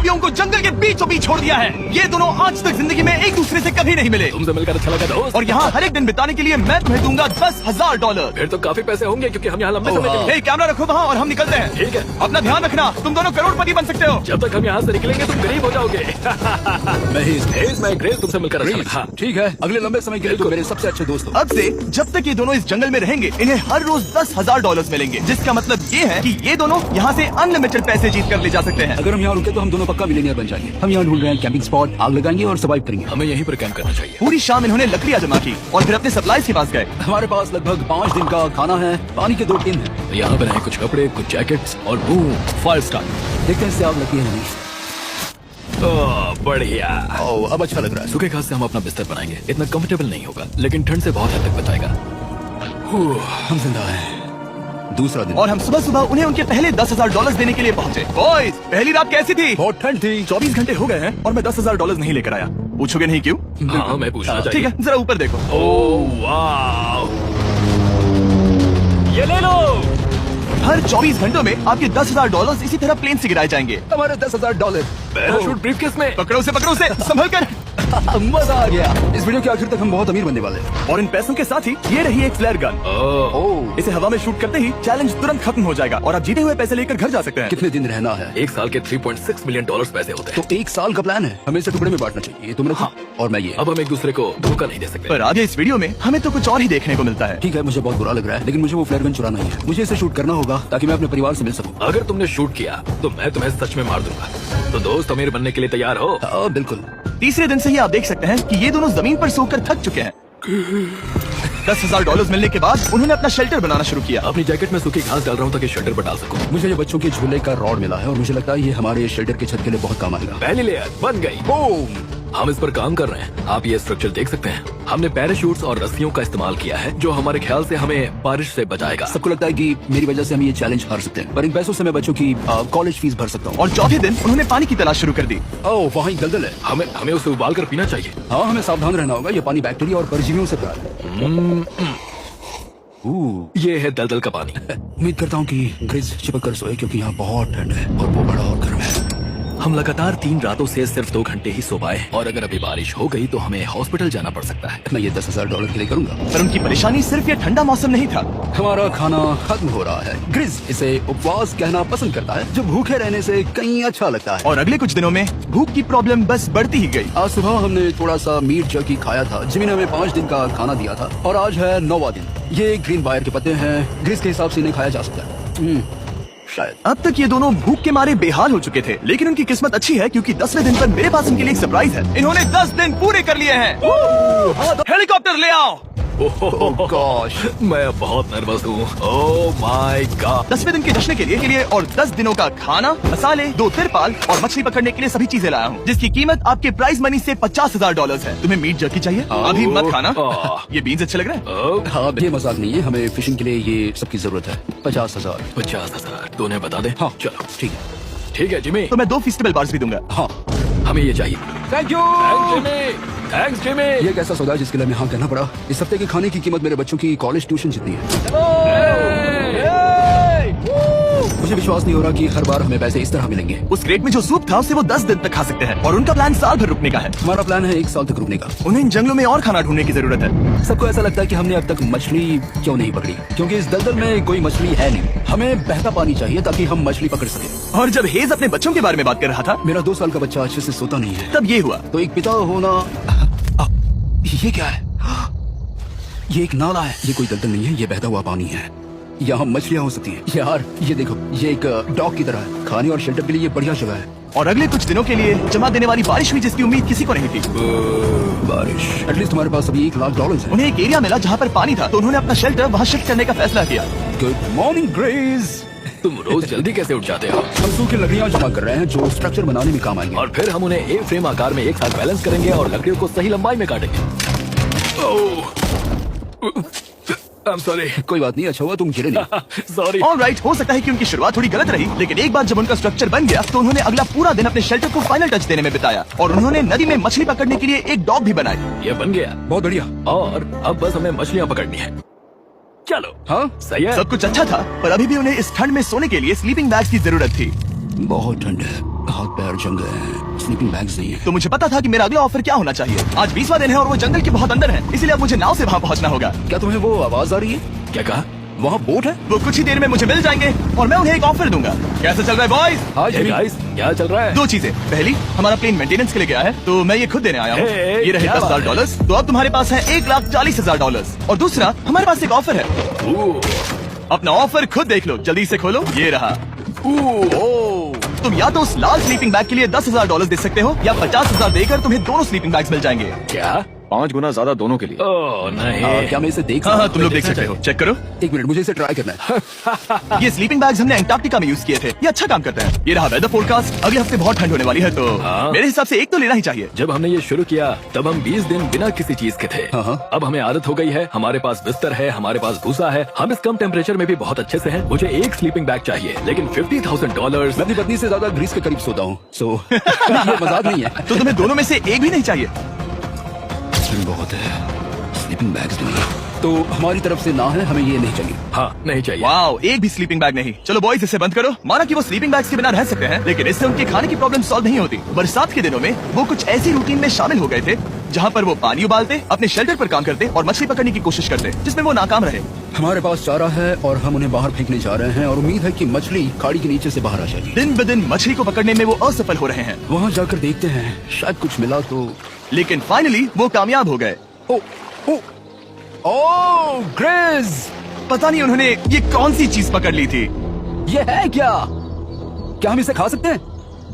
कवियों को जंगल के बीचों बीच छोड़ दिया है। ये दोनों आज तक जिंदगी में एक दूसरे से कभी नहीं मिले। तुमसे मिलकर अच्छा लगा दोस्त। और यहाँ हर एक दिन बिताने के लिए मैं तुम्हें दूंगा $10,000। फिर तो काफी पैसे होंगे क्योंकि हम यहाँ लंबे समय के लिए। कैमरा रखो वहाँ और हम निकलते हैं। ठीक है। अपना ध्यान रखना, तुम दोनों करोड़पति बन सकते हो। जब तक हम यहाँ से निकलेंगे तुम गरीब हो जाओगे। मैं ग्रेस तुमसे मिलकर अच्छा लगा। ठीक है, अगले लंबे समय के लिए तो मेरे सबसे अच्छे दोस्त हो। अब से जब तक ये दोनों इस जंगल में रहेंगे इन्हें हर रोज $10,000 मिलेंगे, जिसका मतलब ये है कि ये दोनों यहाँ से अनलिमिटेड पैसे जीत कर ले जा सकते हैं। अगर हम यहाँ रुके तो हम दोनों पक्का मिलियनियर बन जाएंगे। हम यहाँ ढूंढ रहे हैं कैंपिंग स्पॉट, आग लगाएंगे और सर्वाइव करेंगे। हमें यहीं पर कैंप करना चाहिए। पूरी शाम इन्होंने लकड़ियाँ जमा की और फिर अपने सप्लाईज के पास गए। हमारे पास लगभग 5 दिन का खाना है, पानी के 2 टिन है। तो यहाँ पर हैं कुछ कपड़े, कुछ जैकेट्स और बूम 5 स्टार। देखते हैं इससे आग लगती है या नहीं। बढ़िया। अब अच्छा लग रहा है। सूखे घास से हम अपना बिस्तर बनाएंगे। इतना कंफर्टेबल नहीं होगा लेकिन ठंड से बहुत हद तक बचाएगा। हम जिंदा हैं। दूसरा दिन और हम सुबह सुबह उन्हें उनके पहले $10,000 देने के लिए पहुंचे। बॉयज, पहली रात कैसी थी? बहुत ठंड थी। 24 घंटे हो गए हैं और मैं $10,000 नहीं लेकर आया। पूछोगे नहीं क्यों? हाँ, मैं पूछना चाहिए। ठीक है, जरा ऊपर देखो। ओह वाह, ये ले लो। हर 24 घंटों में आपके $10,000 इसी तरह प्लेन से गिराए जाएंगे। हमारे $10,000। पैराशूट ब्रीफकेस में। पकड़ो से संभल कर। मजा आ गया। इस वीडियो के आखिर तक हम बहुत अमीर बनने वाले हैं। और इन पैसों के साथ ही ये रही एक फ्लेयर गन। ओह, इसे हवा में शूट करते ही चैलेंज तुरंत खत्म हो जाएगा और आप जीते हुए पैसे लेकर घर जा सकते हैं। कितने दिन रहना है? 1 साल के $3.6 मिलियन पैसे होते हैं। तो 1 साल का प्लान है। हमें इसे टुकड़े में बांटना चाहिए। तुम रखो और मैं ये। अब हम एक दूसरे को धोखा नहीं दे सकते। पर आगे इस वीडियो में हमें तो कुछ और ही देखने को मिलता है। ठीक है, मुझे बहुत बुरा लग रहा है लेकिन मुझे वो फ्लेयर गन चुराना ही है। मुझे इसे शूट करना होगा ताकि मैं अपने परिवार से मिल सकूं। अगर तुमने शूट किया तो मैं तुम्हें सच में मार दूंगा। तो दोस्त, अमीर बनने के लिए तैयार हो? बिल्कुल। तीसरे दिन से ही आप देख सकते हैं कि ये दोनों जमीन पर सोकर थक चुके हैं। $10,000 मिलने के बाद उन्होंने अपना शेल्टर बनाना शुरू किया। अपनी जैकेट में सूखी घास डाल रहा हूँ ताकि शेल्टर पर डाल सकूं। मुझे ये बच्चों के झूले का रॉड मिला है और मुझे लगता है ये हमारे शेल्टर के छत के लिए बहुत काम आएगा। पहली लेयर बन गई। बूम। हम इस पर काम कर रहे हैं। आप ये स्ट्रक्चर देख सकते हैं। हमने पैराशूट्स और रस्सियों का इस्तेमाल किया है जो हमारे ख्याल से हमें बारिश से बचाएगा। सबको लगता है कि मेरी वजह से हम ये चैलेंज हार सकते हैं, पर इन पैसों से मैं बच्चों की कॉलेज फीस भर सकता हूँ। और चौथे दिन उन्होंने पानी की तलाश शुरू कर दी। ओह, वहाँ एक दलदल है। हमें उसे उबाल कर पीना चाहिए। हाँ, हमें सावधान रहना होगा। ये पानी बैक्टीरिया और परजीवियों से भरा है। ये है दलदल का पानी। उम्मीद करता हूँ कि ग्रिज चिपक कर सोए क्योंकि यहाँ बहुत ठंड है और वो बड़ा और गर्म है। हम लगातार 3 रातों से सिर्फ 2 घंटे ही सो पाए और अगर अभी बारिश हो गई तो हमें हॉस्पिटल जाना पड़ सकता है। मैं ये $10,000 के लिए करूंगा। पर उनकी परेशानी सिर्फ ये ठंडा मौसम नहीं था। हमारा खाना खत्म हो रहा है। ग्रिज इसे उपवास कहना पसंद करता है, जो भूखे रहने से कहीं अच्छा लगता है। और अगले कुछ दिनों में भूख की प्रॉब्लम बस बढ़ती ही गई। आज सुबह हमने थोड़ा सा मीट जर्की खाया था। जिमी ने हमें 5 दिन का खाना दिया था और आज है 9वां दिन। ये ग्रीन बायर के पत्ते हैं। ग्रिज के हिसाब से इन्हें खाया जा सकता है। शायद। अब तक ये दोनों भूख के मारे बेहाल हो चुके थे, लेकिन उनकी किस्मत अच्छी है क्योंकि 10वें दिन पर मेरे पास उनके लिए एक सरप्राइज है। इन्होंने 10 दिन पूरे कर लिए हैं। हेलीकॉप्टर ले आओ। ओह गॉश, मैं बहुत नर्वस हूँ। Oh my God. 10वें दिन के जश्न के लिए और 10 दिनों का खाना, मसाले, 2 तिरपाल और मछली पकड़ने के लिए सभी चीजें लाया हूँ, जिसकी कीमत आपके प्राइस मनी से $50,000 है। तुम्हें मीट जर्की चाहिए? अभी मत खाना। ये बीन्स अच्छे लग रहे हैं। हाँ, ये मजाक नहीं है। हमें फिशिंग के लिए ये सबकी जरूरत है। 50,000। 50,000 तो उन्हें बता दे। हाँ चलो ठीक है। ठीक है जिमी। तो मैं 2 फेस्टिवल बार्स भी दूंगा। हाँ, हमें ये चाहिए। Thank you. Thanks Jimmy. ये एक ऐसा सौदा है जिसके लिए हमें हाँ कहना पड़ा। इस हफ्ते के खाने की कीमत मेरे बच्चों की कॉलेज ट्यूशन जितनी है। मुझे विश्वास नहीं हो रहा कि हर बार हमें पैसे इस तरह मिलेंगे। उस क्रेट में जो सूप था उसे वो 10 दिन तक खा सकते हैं और उनका प्लान साल भर रुकने का है। हमारा प्लान है 1 साल तक रुकने का। उन्हें इन जंगलों में और खाना ढूंढने की जरूरत है। सबको ऐसा लगता है कि हमने अब तक मछली क्यों नहीं पकड़ी, क्योंकि इस दलदल में कोई मछली है नहीं। हमें बहता पानी चाहिए ताकि हम मछली पकड़ सके। और जब हेज अपने बच्चों के बारे में बात कर रहा था, मेरा 2 साल का बच्चा अच्छे से सोता नहीं है। तब ये हुआ। तो एक पिता होना। ये क्या है? ये एक नाला है। ये कोई दलदल नहीं है, ये बहता हुआ पानी है। यहाँ मछलियाँ हो सकती हैं। यार ये देखो, ये एक डॉग की तरह है। खाने और शेल्टर के लिए ये बढ़िया जगह है। और अगले कुछ दिनों के लिए जमा देने वाली बारिश हुई जिसकी उम्मीद किसी को नहीं थी। बारिश। एटलीस्ट तुम्हारे पास अभी $1,00,000 है। उन्हें एक एरिया मिला जहाँ पर पानी था, तो उन्होंने अपना शेल्टर वहाँ शिफ्ट करने का फैसला किया। Good morning grace. तुम रोज जल्दी कैसे उठ जाते हो? हम सूखी लकड़ियाँ जमा कर रहे हैं जो स्ट्रक्चर बनाने में काम आएंगे। और फिर हम उन्हें एक फ्रेम आकार में एक साथ बैलेंस करेंगे और लकड़ियों को सही लंबाई में काटेंगे। I'm sorry. कोई बात नहीं, अच्छा हुआ तुम गिरे नहीं। Sorry. ऑलराइट, हो सकता है कि उनकी शुरुआत थोड़ी गलत रही, लेकिन एक बार जब उनका स्ट्रक्चर बन गया तो उन्होंने अगला पूरा दिन अपने शेल्टर को फाइनल टच देने में बिताया और उन्होंने नदी में मछली पकड़ने के लिए एक डॉग भी बनाई। ये बन गया। बहुत बढ़िया। और अब बस हमें मछलियाँ पकड़नी है। चलो। हाँ सही है। सब कुछ अच्छा था, पर अभी भी उन्हें इस ठंड में सोने के लिए स्लीपिंग बैग्स की जरूरत थी। बहुत ठंड है, हाथ पैर जंगल है, स्लीपिंग बैग्स नहीं है। तो मुझे पता था कि मेरा अगला ऑफर क्या होना चाहिए। आज 20वां दिन है और वो जंगल के बहुत अंदर है, इसलिए अब मुझे नाव से वहाँ पहुँचना होगा। क्या तुम्हें वो आवाज आ रही है? क्या कहा? वहाँ बोट है? वो कुछ ही देर में मुझे मिल जाएंगे और मैं उन्हें एक ऑफर दूंगा। कैसा चल रहा है बॉयज? हाँ Hey guys, क्या चल रहा है? दो चीजें, पहली हमारा प्लेन मेंटेनेंस के लिए गया है तो मैं ये खुद देने आया हूँ। Hey, ये रहे क्या बात है? $10,000, तो अब तुम्हारे पास है $1,40,000। और दूसरा हमारे पास एक ऑफर है। अपना ऑफर खुद देख लो, जल्दी से खोलो, ये रहा। तुम या तो उस लाल स्लीपिंग बैग के लिए $10,000 दे सकते हो या 50,000 देकर तुम्हें दोनों स्लीपिंग बैग्स मिल जाएंगे। क्या? 5 गुना ज्यादा दोनों के लिए। ओह नहीं। क्या मैं इसे देख हाँ सकता हाँ, हूँ? तुम लोग देख सकते हो, चेक करो। एक मिनट, मुझे इसे ट्राई करना है। ये स्लीपिंग बैग्स हमने अंटार्कटिका में यूज किए थे, ये अच्छा काम करते हैं। ये रहा वेदर फोरकास्ट, अगले हफ्ते बहुत ठंड होने वाली है तो हाँ। मेरे हिसाब से एक तो लेना ही चाहिए। जब हमने ये शुरू किया तब हम 20 दिन बिना किसी चीज के थे। हाँ। अब हमें आदत हो गई है, हमारे पास बिस्तर है, हमारे पास भूसा है, हम इस कम टेम्परेचर में भी बहुत अच्छे से हैं। मुझे एक स्लीपिंग बैग चाहिए, लेकिन $50,000। मैं अपनी पत्नी से ज्यादा ग्रीस के करीब सोता हूँ, सो ये मजाक नहीं है। तो तुम्हें दोनों में से एक भी नहीं चाहिए? ठंड बहुत है, स्लीपिंग बैग्स नहीं। तो हमारी तरफ से ना है, हमें ये नहीं चाहिए। हाँ, नहीं चाहिए। वाओ, एक भी स्लीपिंग बैग नहीं। चलो बॉयज, इसे बंद करो। माना कि वो स्लीपिंग बैग्स के बिना रह सकते हैं, लेकिन इससे उनके खाने की प्रॉब्लम सॉल्व नहीं होती। बरसात के दिनों में वो कुछ ऐसी रूटीन में शामिल हो गए थे जहाँ पर वो पानी उबालते, अपने शेल्टर पर काम करते और मछली पकड़ने की कोशिश करते, जिसमें वो नाकाम रहे। हमारे पास चारा है और हम उन्हें बाहर फेंकने जा रहे हैं और उम्मीद है कि मछली खाड़ी के नीचे से बाहर आ जाएगी। दिन ब दिन मछली को पकड़ने में वो असफल हो रहे हैं, वहाँ जाकर देखते हैं, शायद कुछ मिला तो। लेकिन फाइनली वो कामयाब हो गए। ओ, ओ, ओ, ग्रेज! पता नहीं उन्होंने ये कौन सी चीज पकड़ ली थी। ये है क्या? क्या हम इसे खा सकते हैं?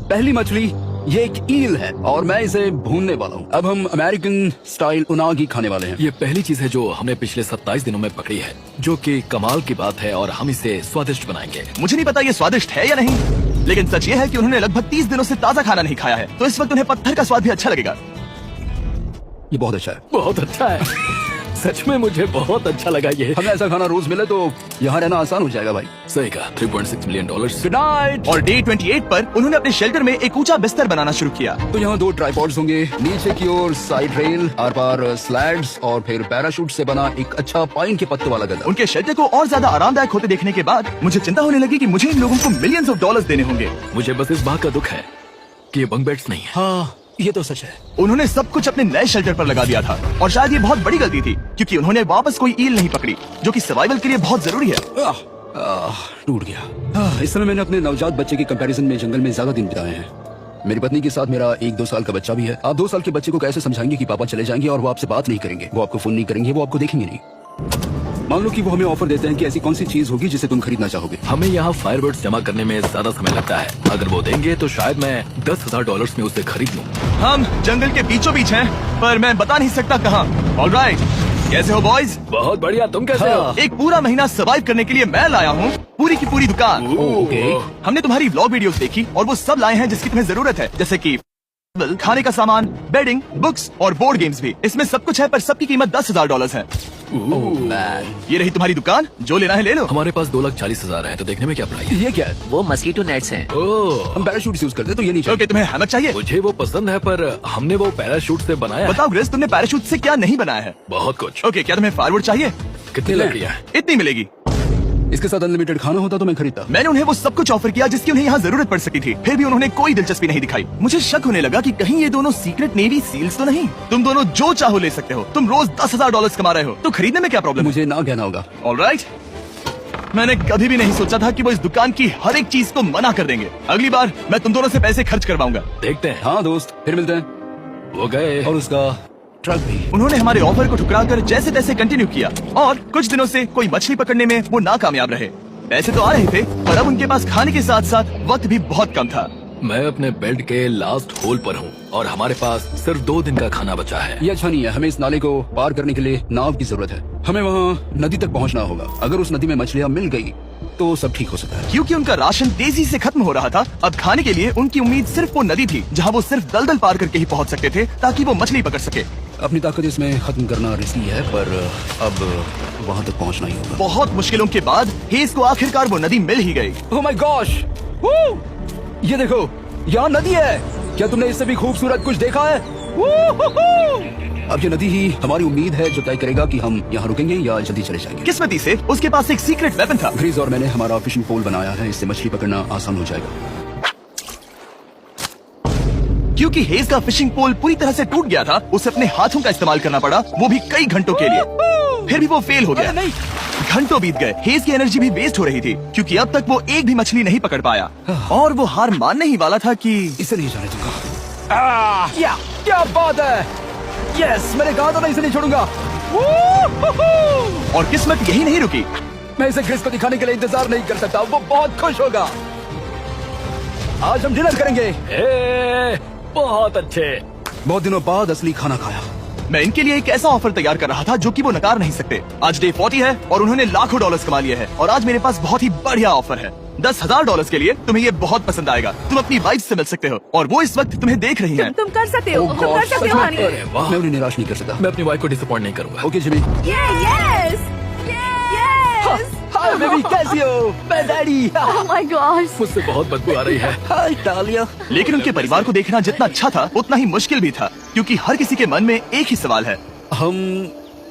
पहली मछली, ये एक ईल है और मैं इसे भूनने वाला हूँ। अब हम अमेरिकन स्टाइल उनागी खाने वाले हैं। ये पहली चीज है जो हमने पिछले 27 दिनों में पकड़ी है, जो कि कमाल की बात है और हम इसे स्वादिष्ट बनाएंगे। मुझे नहीं पता ये स्वादिष्ट है या नहीं, लेकिन सच ये है कि उन्होंने लगभग 30 दिनों से ताजा खाना नहीं खाया है, तो इस वक्त उन्हें पत्थर का स्वाद भी अच्छा लगेगा। ये बहुत अच्छा है। बहुत अच्छा है। सच में मुझे बहुत अच्छा लगा ये। हमें ऐसा खाना रोज मिले तो यहाँ रहना आसान हो जाएगा भाई। सही कहा। $3.6 मिलियन। Good night. और डे 28 पर उन्होंने अपने शेल्टर में एक ऊंचा बिस्तर बनाना शुरू किया। तो यहाँ 2 ट्राइपॉड्स होंगे, नीचे की ओर side rail, are par slides और फिर पैराशूट से बना एक अच्छा पाइन के पत्तों वाला गद्दा। उनके शेल्टर को और ज्यादा आरामदायक होते देखने के बाद मुझे चिंता होने लगी कि मुझे इन लोगों को मिलियंस ऑफ डॉलर्स देने होंगे। मुझे बस इस बात का दुख है कि ये बंक बेड्स नहीं है। हाँ, ये तो सच है। उन्होंने सब कुछ अपने नए शेल्टर पर लगा दिया था और शायद ये बहुत बड़ी गलती थी, क्योंकि उन्होंने वापस कोई ईल नहीं पकड़ी, जो कि सर्वाइवल के लिए बहुत जरूरी है। टूट गया। इस समय मैंने अपने नवजात बच्चे के कंपैरिजन में जंगल में ज्यादा दिन बिताए हैं। मेरी पत्नी के साथ मेरा 1-2 साल का बच्चा भी है। आप 2 साल के बच्चे को कैसे समझाएंगे कि पापा चले जाएंगे और वो आपसे बात नहीं करेंगे, वो आपको फोन नहीं करेंगे, वो आपको देखेंगे नहीं। मान लो कि वो हमें ऑफर देते हैं कि ऐसी कौन सी चीज होगी जिसे तुम खरीदना चाहोगे। हमें यहाँ फायरवर्ड्स जमा करने में ज्यादा समय लगता है। अगर वो देंगे तो शायद मैं $10,000 में उसे खरीद लूँ। हम जंगल के बीचों बीच हैं, पर मैं बता नहीं सकता कहाँ। ऑलराइट, कैसे हो बॉयज? बहुत बढ़िया। तुम कैसे हो? एक पूरा महीना सर्वाइव करने के लिए मैं लाया हूँ पूरी की पूरी दुकान। ओके। हमने तुम्हारी व्लॉग वीडियोस देखी और वो सब लाए हैं जिसकी तुम्हें जरूरत है, जैसे कि खाने का सामान, बेडिंग, बुक्स और बोर्ड गेम्स भी। इसमें सब कुछ है, पर सबकी कीमत $10,000 है। ये रही तुम्हारी दुकान, जो लेना है ले लो। हमारे पास 2,40,000 है, तो देखने में क्या प्राइस? ये क्या है? वो मस्कीटो नेट्स हैं। ओह, हम पैराशूट यूज करते हैं तो ये नहीं चाहिए। ओके, तुम्हें हैमक चाहिए? मुझे वो पसंद है, पर हमने वो पैराशूट से बनाया है। बताओ ग्रेस, तुमने पैराशूट से क्या नहीं बनाया है? बहुत कुछ। ओके, क्या तुम्हें फायरवुड चाहिए? कितनी लकड़ियाँ हैं? इतनी मिलेगी। इसके साथ अनलिमिटेड खाना होता तो मैं खरीदता। मैंने उन्हें वो सब कुछ ऑफर किया जिसकी उन्हें यहाँ जरूरत पड़ सकती थी, फिर भी उन्होंने कोई दिलचस्पी नहीं दिखाई। मुझे शक होने लगा कि कहीं ये दोनों सीक्रेट नेवी सील्स तो नहीं। तुम दोनों जो चाहो ले सकते हो, तुम रोज $10,000 कमा रहे हो, तो खरीदने में क्या प्रॉब्लम है? मुझे ना कहना होगा। ऑलराइट, मैंने कभी भी नहीं सोचा था कि वो इस दुकान की हर एक चीज को मना कर देंगे। अगली बार मैं तुम दोनों से पैसे खर्च करवाऊंगा। देखते हैं। हाँ दोस्त, फिर मिलते हैं। वो गए। और उसका ट्रक भी। उन्होंने हमारे ऑफर को ठुकराकर जैसे तैसे कंटिन्यू किया और कुछ दिनों से कोई मछली पकड़ने में वो नाकामयाब रहे। पैसे तो आ रहे थे, पर अब उनके पास खाने के साथ साथ वक्त भी बहुत कम था। मैं अपने बेड के लास्ट होल पर हूँ और हमारे पास सिर्फ 2 दिन का खाना बचा है। ये अच्छा नहीं है। हमें इस नाले को पार करने के लिए नाव की जरूरत है। हमें वहाँ नदी तक पहुँचना होगा। अगर उस नदी में मछलियाँ मिल गई तो सब ठीक हो सकता है। क्योंकि उनका राशन तेजी से खत्म हो रहा था, अब खाने के लिए उनकी उम्मीद सिर्फ वो नदी थी जहाँ वो सिर्फ दलदल पार करके ही पहुँच सकते थे, ताकि वो मछली पकड़ सके। अपनी ताकत इसमें खत्म करना रिस्की है, पर अब वहाँ तक पहुँचना ही होगा। बहुत मुश्किलों के बाद हेस को आखिरकार वो नदी मिल ही गई। Oh my gosh! ये देखो, यहाँ नदी है। क्या तुमने इससे भी खूबसूरत कुछ देखा है? अब ये नदी ही हमारी उम्मीद है जो तय करेगा कि हम यहाँ रुकेंगे या जल्दी चले जाएंगे। किस्मती से उसके पास एक सीक्रेट वेपन था। ग्रीज और मैंने हमारा फिशिंग पोल बनाया है, इससे मछली पकड़ना आसान हो जाएगा। क्योंकि हेज का फिशिंग पोल पूरी तरह से टूट गया था, उसे अपने हाथों का इस्तेमाल करना पड़ा, वो भी कई घंटों के लिए। फिर भी वो फेल हो गया। घंटों बीत गए, हेज की एनर्जी भी वेस्ट हो रही थी क्योंकि अब तक वो एक भी मछली नहीं पकड़ पाया और वो हार मानने ही वाला था कि इसे नहीं जाने दूंगा। क्या बात है, यस, मैंने कहा था मैं इसे नहीं छोड़ूंगा। और किस्मत यही नहीं रुकी। मैं इसे क्रिस को दिखाने के लिए इंतजार नहीं कर सकता, वो बहुत खुश होगा। आज हम डिनर करेंगे। बहुत अच्छे। बहुत दिनों बाद असली खाना खाया। मैं इनके लिए एक ऐसा ऑफर तैयार कर रहा था जो कि वो नकार नहीं सकते। आज डे 40 है और उन्होंने लाखों डॉलर्स कमा लिए हैं और आज मेरे पास बहुत ही बढ़िया ऑफर है। $10,000 के लिए तुम्हें ये बहुत पसंद आएगा। तुम अपनी वाइफ से मिल सकते हो और वो इस वक्त तुम्हें देख रही हैं। तुम कर सकते हो, Oh तुम कर God, सकते सच हो में? हनी। अरे वाह, मैं उन्हें निराश नहीं कर सकता। मैं अपनी वाइफ को डिसअपॉइंट नहीं करूंगा। Okay Jimmy. Yes hi baby, कैसी हो? मैं डैडी। Oh my God. मुझसे बहुत बदबू आ रही है। हाय डालिया। लेकिन उनके परिवार को देखना जितना अच्छा था उतना ही मुश्किल भी था क्योंकि हर किसी के मन में एक ही सवाल है। हम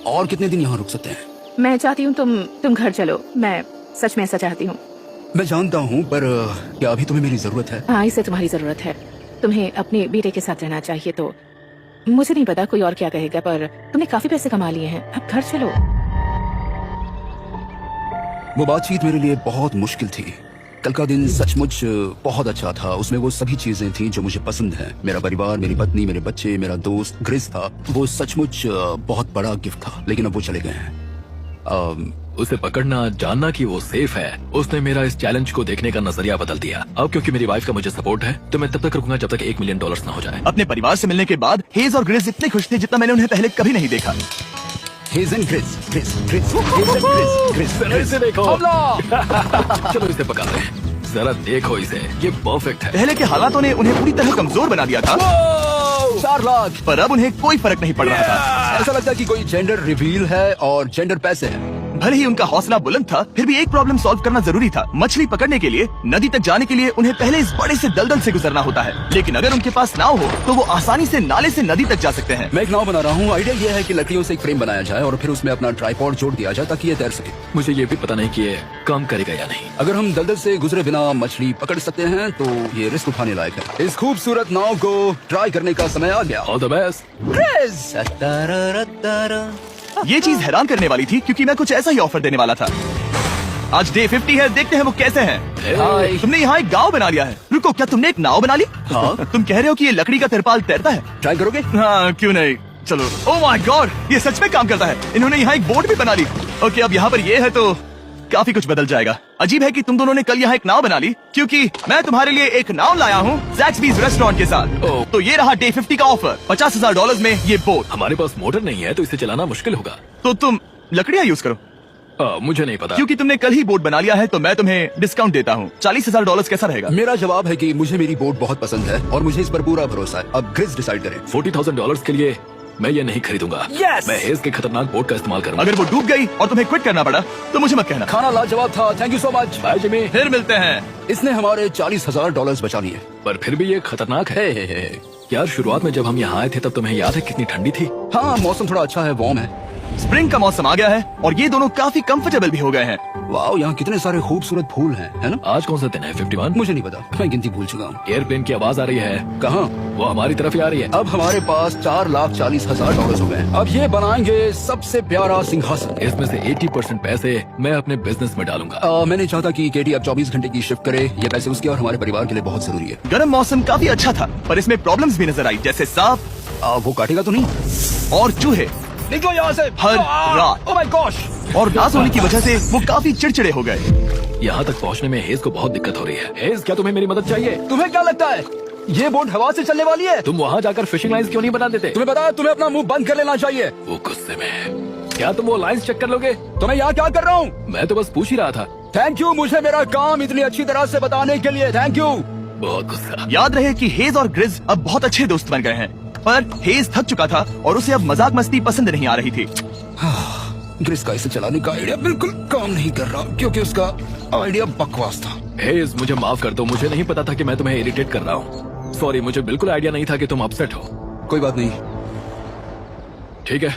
और कितने दिन यहाँ रुक सकते हैं? मैं चाहती हूँ तुम घर चलो। मैं सच में ऐसा चाहती हूँ। मैं जानता हूँ, पर क्या अभी तुम्हें मेरी जरूरत है? हाँ, इसे तुम्हारी जरूरत है। तुम्हें अपने बेटे के साथ रहना चाहिए। तो मुझे नहीं पता कोई और क्या कहेगा, पर तुमने काफी पैसे कमा लिए हैं, अब घर चलो। वो बातचीत मेरे लिए बहुत मुश्किल थी। कल का दिन सचमुच बहुत अच्छा था। उसमें वो सभी चीजें थी जो मुझे पसंद है। मेरा परिवार, मेरी पत्नी, मेरे बच्चे, मेरा दोस्त ग्रिस था। वो सचमुच बहुत बड़ा गिफ्ट था, लेकिन अब वो चले गए हैं। उसे पकड़ना, जानना कि वो सेफ है, उसने मेरा इस चैलेंज को देखने का नजरिया बदल दिया। अब क्योंकि मेरी वाइफ का मुझे सपोर्ट है तो मैं तब तक रुकूंगा जब तक $1 मिलियन ना हो जाए। अपने परिवार से मिलने के बाद हेज और ग्रिस इतने खुश थे जितना मैंने उन्हें पहले कभी नहीं देखा। हेज एंड ग्रिस, ग्रिस, ग्रिस, हेज एंड ग्रिस, ग्रिस, जरा इसे देखो। हमला! चलो इसे पकाते हैं। जरा देखो इसे, ये परफेक्ट है। पहले के हालातों ने उन्हें पूरी तरह कमजोर बना दिया था, 4 लाख। पर अब उन्हें कोई फर्क नहीं पड़ रहा था। ऐसा लगता है कि कोई जेंडर रिवील है और जेंडर पैसे हैं। भले ही उनका हौसला बुलंद था, फिर भी एक प्रॉब्लम सॉल्व करना जरूरी था। मछली पकड़ने के लिए नदी तक जाने के लिए उन्हें पहले इस बड़े से दलदल से गुजरना होता है, लेकिन अगर उनके पास नाव हो तो वो आसानी से नाले से नदी तक जा सकते हैं। मैं एक नाव बना रहा हूँ। आइडिया ये है कि लकड़ियों से एक फ्रेम बनाया जाए और फिर उसमें अपना ट्राइपॉड जोड़ दिया जाए ताकि ये तैर सके। मुझे ये भी पता नहीं कि ये काम करेगा या नहीं। अगर हम दलदल से गुजरे बिना मछली पकड़ सकते हैं तो ये रिस्क उठाने लायक है। इस खूबसूरत नाव को ट्राई करने का समय आ गया। All the best. क्रिस! ये चीज हैरान करने वाली थी क्योंकि मैं कुछ ऐसा ही ऑफर देने वाला था। आज डे 50 है, देखते हैं वो कैसे हैं। हाय। तुमने यहाँ एक गांव बना लिया है। रुको, क्या तुमने एक नाव बना ली? हाँ। तुम कह रहे हो कि ये लकड़ी का तिरपाल तैरता है? ट्राई करोगे? हाँ, क्यों नहीं, चलो। ओह माय गॉड, ये सच में काम करता है। इन्होंने यहाँ एक बोट भी बना ली। ओके, अब यहाँ पर ये है तो काफी कुछ बदल जाएगा। अजीब है कि तुम दोनों ने कल यहाँ एक नाव बना ली क्योंकि मैं तुम्हारे लिए एक नाव लाया हूँ जैक्सबीज रेस्टोरेंट के साथ। ओह। तो ये रहा डे 50 का ऑफर, $50,000 में ये बोट। हमारे पास मोटर नहीं है तो इसे चलाना मुश्किल होगा। तो तुम लकड़ियाँ यूज करो। मुझे नहीं पता। क्योंकि तुमने कल ही बोट बना लिया है तो मैं तुम्हें डिस्काउंट देता हूँ। $40,000 कैसा रहेगा? मेरा जवाब है कि मुझे मेरी बोट बहुत पसंद है और मुझे इस पर पूरा भरोसा है। अब ग्रिस डिसाइड करें। $40,000 के लिए मैं ये नहीं खरीदूंगा। Yes! मैं हेज के खतरनाक बोट का इस्तेमाल करूंगा। अगर वो डूब गई और तुम्हें क्विट करना पड़ा तो मुझे मत कहना। खाना लाजवाब था, thank you so much. Bye Jimmy. फिर मिलते हैं। इसने हमारे $40,000 बचा लिए। पर फिर भी ये खतरनाक है। यार, शुरुआत में जब हम यहाँ आए थे तब तुम्हें याद है कितनी ठंडी थी? हाँ, मौसम थोड़ा अच्छा है, वार्म है। स्प्रिंग का मौसम आ गया है और ये दोनों काफी कंफर्टेबल भी हो गए हैं। वाह, यहाँ कितने सारे खूबसूरत फूल हैं, है ना? आज कौन सा दिन है? 51? मुझे नहीं पता, मैं गिनती भूल चुका हूँ। एयरप्लेन की आवाज आ रही है। कहाँ? वो हमारी तरफ ही आ रही है। अब हमारे पास $4,40,000 हो गए। अब ये बनाएंगे सबसे प्यारा सिंहासन। इसमें से 80% पैसे मैं अपने बिजनेस में डालूंगा। मैं नहीं चाहता कि केटी अब 24 घंटे की शिफ्ट करे। ये पैसे उसके और हमारे परिवार के लिए बहुत जरूरी है। गर्म मौसम काफी अच्छा था पर इसमें प्रॉब्लम्स भी नजर आई, जैसे सांप वो काटेगा तो नहीं? और चूहे निकलो यहाँ से हर रात। Oh my gosh! और रात होने की वजह से वो काफी चिड़चिड़े हो गए। यहाँ तक पहुँचने में हेज को बहुत दिक्कत हो रही है। हेज, क्या तुम्हें मेरी मदद चाहिए? तुम्हें क्या लगता है ये बोट हवा से चलने वाली है? तुम वहाँ जाकर फिशिंग लाइन्स क्यों नहीं बना देते? तुम्हें पता है तुम्हें अपना मुंह बंद कर लेना चाहिए। वो गुस्से में है। क्या तुम वो लाइन्स चेक कर लोगे? तो मैं यहाँ क्या कर रहा हूँ? मैं तो बस पूछ ही रहा था। थैंक यू मुझे मेरा काम इतनी अच्छी तरह से बताने के लिए, थैंक यू। बहुत गुस्सा। याद रहे कि हेज और ग्रिज अब बहुत अच्छे दोस्त बन गए हैं, पर हेज थक चुका था और उसे अब मजाक मस्ती पसंद नहीं आ रही थी। ग्रिस का इसे चलाने का आइडिया बिल्कुल काम नहीं कर रहा क्योंकि उसका आइडिया बकवास था। हेज, मुझे माफ कर दो, मुझे नहीं पता था कि मैं तुम्हें इरिटेट कर रहा हूँ। सॉरी, मुझे बिल्कुल आइडिया नहीं था कि तुम अपसेट हो। कोई बात नहीं। ठीक है।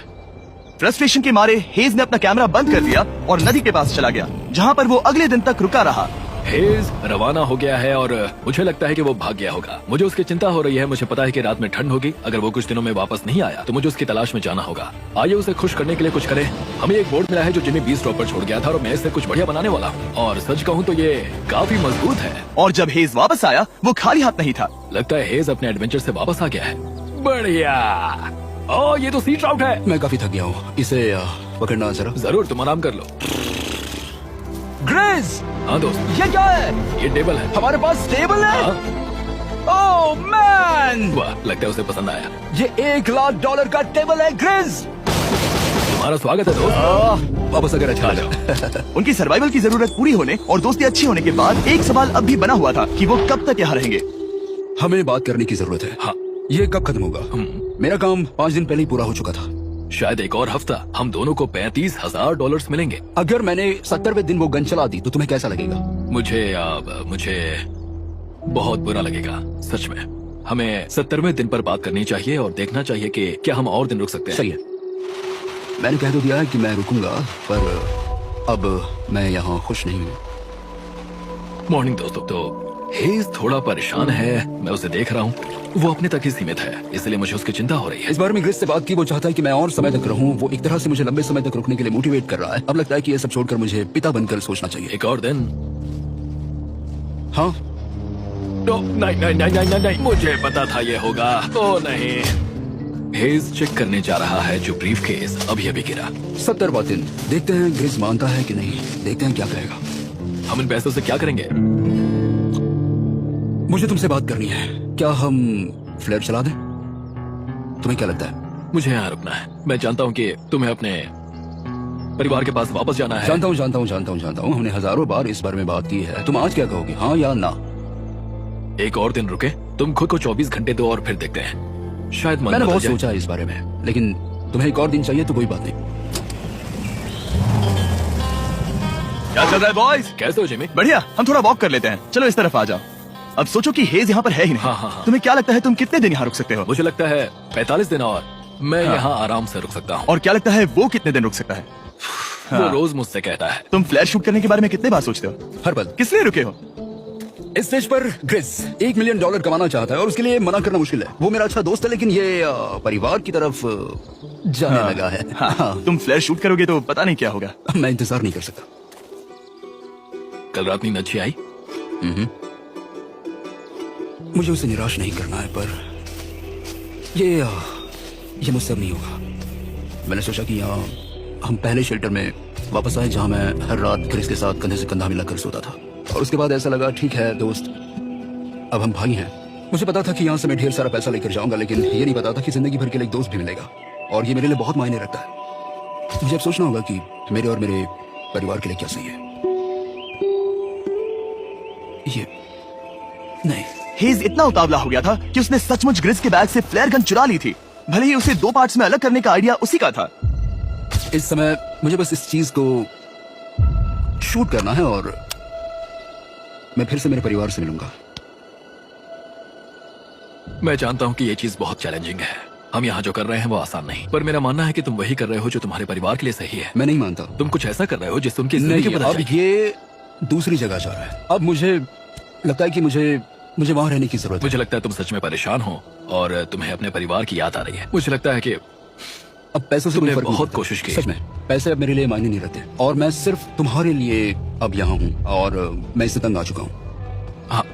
फ्रस्ट्रेशन के मारे हेज ने अपना कैमरा बंद कर दिया और नदी के पास चला गया, जहाँ पर वो अगले दिन तक रुका रहा। हेज रवाना हो गया है और मुझे लगता है कि वो भाग गया होगा। मुझे उसकी चिंता हो रही है। मुझे पता है कि रात में ठंड होगी। अगर वो कुछ दिनों में वापस नहीं आया तो मुझे उसकी तलाश में जाना होगा। आइए उसे खुश करने के लिए कुछ करें। हमें एक बोर्ड मिला है जो जिमी बीस पर छोड़ गया था और मैं इससे कुछ बढ़िया बनाने वाला हूँ। और सच कहूँ तो ये काफी मजबूत है। और जब हेज वापस आया वो खाली हाथ नहीं था। लगता है हेज अपने एडवेंचर से वापस आ गया है। बढ़िया। ओ ये तो सी ट्राउट है। मैं काफी थक गया हूँ, इसे पकड़ना जरा। जरूर, तुम आराम कर लो। ग्रिज, हाँ दोस्त, ये क्या है? ये टेबल है। हमारे पास टेबल है। हाँ? ओह मैन, वाह, लगता है उसे पसंद आया। ये $1,00,000 का टेबल है ग्रिज। तुम्हारा स्वागत है दोस्त। वापस अगर अच्छा उनकी सर्वाइवल की जरूरत पूरी होने और दोस्ती अच्छी होने के बाद एक सवाल अब भी बना हुआ था कि वो कब तक यहाँ रहेंगे। हमें बात करने की जरूरत है। हाँ। ये कब खत्म होगा? मेरा काम 5 दिन पहले ही पूरा हो चुका था। शायद एक और हफ्ता। हम दोनों को $35,000 मिलेंगे। अगर मैंने 70वें दिन वो गन चला दी तो तुम्हें कैसा लगेगा? मुझे बहुत बुरा लगेगा, सच में। हमें 70वें दिन पर बात करनी चाहिए और देखना चाहिए कि क्या हम और दिन रुक सकते हैं। सही है, मैंने कह तो दिया है कि मैं रुकूंगा, पर अब मैं यहाँ खुश नहीं हूँ। मॉर्निंग दोस्तों। तो हेज थोड़ा परेशान है, मैं उसे देख रहा हूँ। वो अपने तक ही सीमित है, इसलिए मुझे उसकी चिंता हो रही है। इस बार में ग्रिस से बात की, वो चाहता है कि मैं और समय तक रहूं। वो एक तरह से मुझे लंबे समय तक रुकने के लिए मोटिवेट कर रहा है। अब लगता है कि ये सब छोड़कर मुझे पिता बनकर सोचना चाहिए। एक और दिन? हाँ, नहीं, मुझे पता था ये होगा। ओ नहीं। हेज चेक करने जा रहा है जो ब्रीफ केस अभी गिरा। 70वां दिन। देखते हैं ग्रिस मानता है कि नहीं। देखते हैं क्या कहेगा। हम इन पैसों से क्या करेंगे? मुझे तुमसे बात करनी है। क्या हम फ्लैट चला दें? तुम्हें क्या लगता है? मुझे यहाँ रुकना है। मैं जानता हूँ कि तुम्हें अपने परिवार के पास वापस जाना है। जानता हूँ। हमने हजारों बार इस बारे में बात की है। तुम आज क्या कहोगे, हाँ या ना? एक और दिन रुके। तुम खुद को 24 घंटे दो और फिर देखते हैं। शायद मन मैंने बदल बहुत जाए। सोचा इस बारे में, लेकिन तुम्हें एक और दिन चाहिए तो कोई बात नहीं। क्या चल रहा है बॉयज? कैसे हो जिमी? बढ़िया। हम थोड़ा वॉक कर लेते हैं। चलो इस तरफ आ जाओ। अब सोचो कि हेज यहाँ पर है ही नहीं। हाँ। तुम्हें क्या लगता है तुम कितने दिन यहाँ रुक सकते हो? मुझे लगता है 45 दिन और मैं हाँ। यहाँ आराम से रुक सकता हूँ। और क्या लगता है वो कितने दिन रुक सकता है? वो रोज मुझसे कहता है। तुम फ्लैश शूट करने के बारे में कितने बार सोचते हो? हर पल। किस लिए रुके हो? इस स्टेज पर ग्रिस $1 मिलियन कमाना चाहता है और उसके लिए मना करना मुश्किल है। वो मेरा अच्छा दोस्त है, लेकिन ये परिवार की तरफ जाने लगा है। हाँ। तुम फ्लैश शूट करोगे तो पता नहीं क्या होगा। मैं इंतजार नहीं कर सकता। कल रात नींद अच्छी आई? मुझे उसे निराश नहीं करना है, पर ये मुझसे अब नहीं होगा। मैंने सोचा कि यहाँ हम पहले शेल्टर में वापस आए जहाँ मैं हर रात ग्रिस के साथ कंधे से कंधा मिलाकर सोता था। और उसके बाद ऐसा लगा, ठीक है दोस्त, अब हम भाई हैं। मुझे पता था कि यहाँ से मैं ढेर सारा पैसा लेकर जाऊंगा, लेकिन ये नहीं पता था कि जिंदगी भर के लिए एक दोस्त भी मिलेगा। और ये मेरे लिए बहुत मायने रखता है। मुझे अब सोचना होगा कि मेरे और मेरे परिवार के लिए क्या सही है। ये नहीं। हेज इतना उतावला हो गया था कि उसने सचमुच ग्रिस के बैग से फ्लेयर गन चुरा ली थी, भले ही उसे 2 पार्ट्स में अलग करने का आइडिया उसी का था। इस समय मुझे बस इस चीज को शूट करना है और मैं फिर से मेरे परिवार से मिलूंगा। मैं जानता हूँ कि ये चीज बहुत चैलेंजिंग है। हम यहाँ जो कर रहे हैं वो आसान नहीं, पर मेरा मानना है कि तुम वही कर रहे हो जो तुम्हारे परिवार के लिए सही है। मैं नहीं मानता। तुम कुछ ऐसा कर रहे हो जिससे उनकी नहीं, जिंदगी बदल अब जाएगी। ये दूसरी जगह जा रहा है। अब मुझे लगता है कि मुझे वहां रहने की जरूरत है। मुझे लगता है तुम सच में परेशान हो और तुम्हें अपने परिवार की याद आ रही है। मुझे लगता है कि अब पैसों से तुमने कोई फर्क नहीं बहुत पड़ता। कोशिश की। सच में पैसे अब मेरे लिए मायने नहीं रखते और मैं सिर्फ तुम्हारे लिए अब यहाँ हूँ और मैं इससे तंग आ चुका हूँ। हाँ,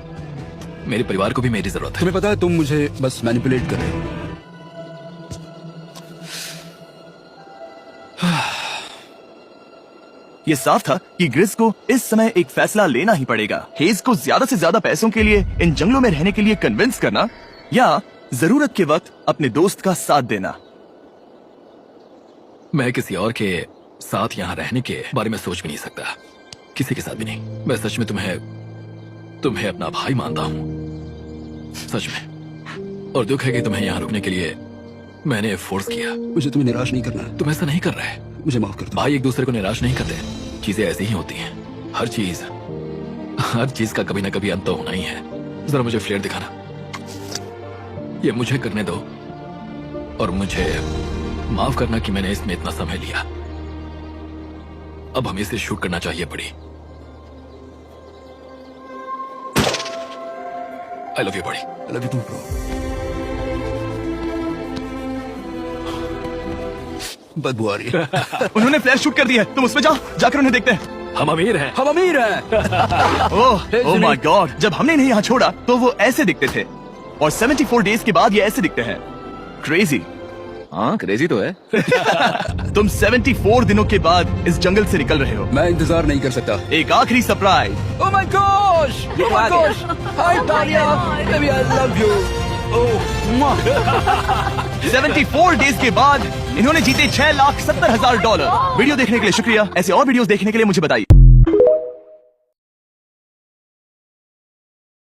मेरे परिवार को भी मेरी जरूरत है। तुम्हें पता है, तुम मुझे बस मैनिपुलेट कर रहे हो। ये साफ था कि ग्रिस को इस समय एक फैसला लेना ही पड़ेगा। हेज को ज्यादा से ज्यादा पैसों के लिए इन जंगलों में रहने के लिए कन्विंस करना या जरूरत के वक्त अपने दोस्त का साथ देना। मैं किसी और के साथ यहाँ रहने के बारे में सोच भी नहीं सकता, किसी के साथ भी नहीं। मैं सच में तुम्हें अपना भाई मानता हूँ, सच में। और दुख है कि तुम्हें यहाँ रुकने के लिए मैंने फोर्स किया। मुझे तुम्हें निराश नहीं करना है। तुम ऐसा नहीं कर रहे। मुझे माफ कर दो। भाई एक दूसरे को निराश नहीं करते। चीजें ऐसी ही होती हैं। हर चीज का कभी ना कभी अंत तो होना ही है। जरा मुझे फ्लेयर दिखाना। ये मुझे करने दो और मुझे माफ करना कि मैंने इसमें इतना समय लिया। अब हमें इसे शूट करना चाहिए पड़ी। I love you body. I love you too, bro. बदबू आ रही है। उन्होंने फ्लैश शूट कर दिया है, तुम उसमें जाओ, जाकर उन्हें देखते हैं। हम अमीर हैं। हम अमीर हैं। ओह माय गॉड, जब हमने इन्हें यहाँ छोड़ा तो वो ऐसे दिखते थे और 74 डेज के बाद ये ऐसे दिखते हैं। क्रेजी। हाँ क्रेजी तो है। तुम 74 दिनों के बाद इस जंगल से निकल रहे हो। मैं इंतजार नहीं कर सकता। एक आखिरी surprise. Oh my gosh! Oh my gosh! Hi Talia, baby I love you. Oh, 74 days के बाद इन्होंने जीते $6,70,000। वीडियो देखने के लिए शुक्रिया। ऐसे और वीडियोस देखने के लिए मुझे बताइए।